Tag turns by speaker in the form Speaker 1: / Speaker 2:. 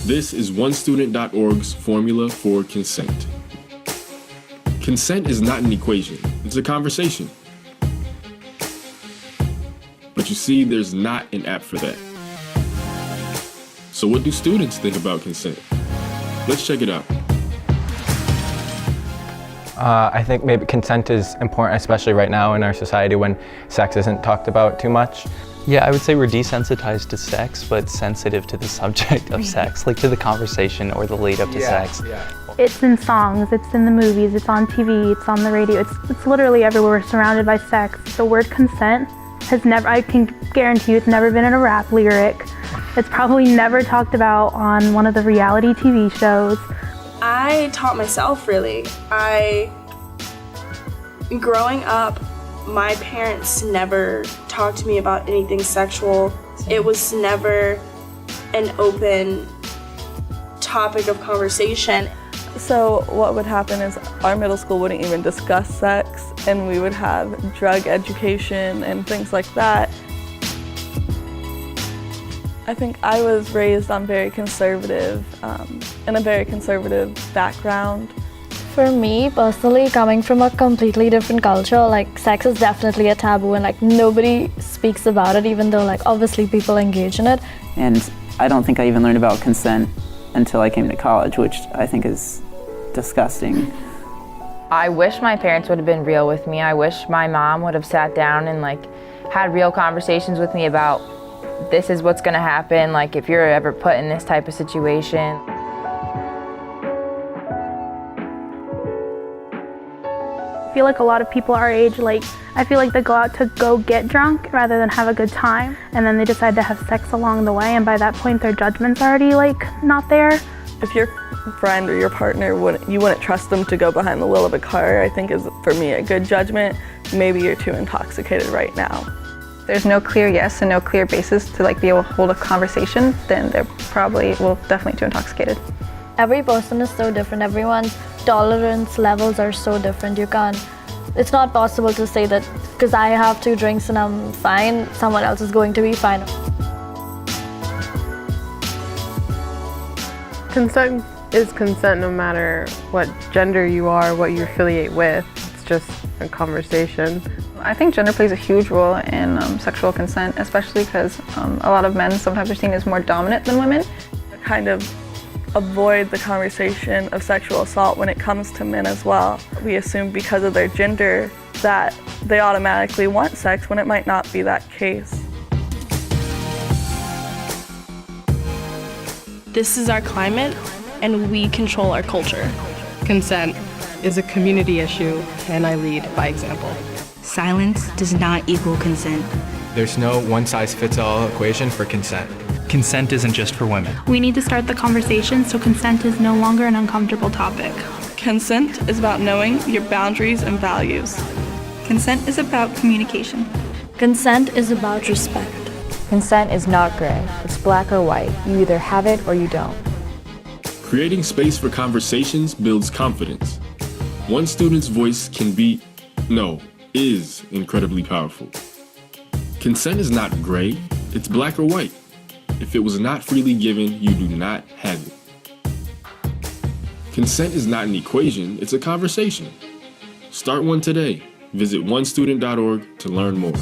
Speaker 1: This is onestudent.org's formula for consent. Consent is not an equation, it's a conversation. But you see, there's not an app for that. So what do students think about consent? Let's check it out.
Speaker 2: I think maybe consent is important, especially right now in our society when sex isn't talked about too much.
Speaker 3: Yeah, I would say we're desensitized to sex, but sensitive to the subject of sex, like to the conversation or the lead up to sex.
Speaker 4: Yeah. It's in songs, it's in the movies, it's on TV, it's on the radio, it's literally everywhere. We're surrounded by sex. The word consent has never, I can guarantee you it's never been in a rap lyric. It's probably never talked about on one of the reality TV shows.
Speaker 5: I taught myself, really. Growing up, my parents never talked to me about anything sexual. It was never an open topic of conversation.
Speaker 6: So what would happen is our middle school wouldn't even discuss sex, and we would have drug education and things like that. I think I was raised on very conservative, in a very conservative background.
Speaker 7: For me, personally, coming from a completely different culture, like sex is definitely a taboo and like nobody speaks about it, even though like obviously people engage in it.
Speaker 8: And I don't think I even learned about consent until I came to college, which I think is disgusting.
Speaker 9: I wish my parents would have been real with me. I wish my mom would have sat down and like had real conversations with me about this is what's gonna happen, like if you're ever put in this type of situation.
Speaker 4: I feel like a lot of people our age, I feel like they go out to go get drunk rather than have a good time, and then they decide to have sex along the way, and by that point their judgment's already not there.
Speaker 6: If your friend or your partner, you wouldn't trust them to go behind the wheel of a car, I think is, for me, a good judgment. Maybe you're too intoxicated right now.
Speaker 10: There's no clear yes and no clear basis to be able to hold a conversation, then they're probably, definitely too intoxicated.
Speaker 7: Every person is so different. Everyone's tolerance levels are so different. It's not possible to say that because I have 2 drinks and I'm fine, someone else is going to be fine.
Speaker 11: Consent is consent no matter what gender you are, what you affiliate with. It's just a conversation.
Speaker 10: I think gender plays a huge role in sexual consent, especially because a lot of men sometimes are seen as more dominant than women.
Speaker 6: Kind of avoid the conversation of sexual assault when it comes to men as well. We assume because of their gender that they automatically want sex when it might not be that case.
Speaker 5: This is our climate, and we control our culture.
Speaker 12: Consent is a community issue, and I lead by example.
Speaker 13: Silence does not equal consent.
Speaker 2: There's no one-size-fits-all equation for consent.
Speaker 3: Consent isn't just for women.
Speaker 4: We need to start the conversation so consent is no longer an uncomfortable topic.
Speaker 6: Consent is about knowing your boundaries and values.
Speaker 13: Consent is about communication.
Speaker 7: Consent is about respect.
Speaker 9: Consent is not gray. It's black or white. You either have it or you don't.
Speaker 1: Creating space for conversations builds confidence. One student's voice is incredibly powerful. Consent is not gray, it's black or white. If it was not freely given, you do not have it. Consent is not an equation, it's a conversation. Start one today. Visit onestudent.org to learn more.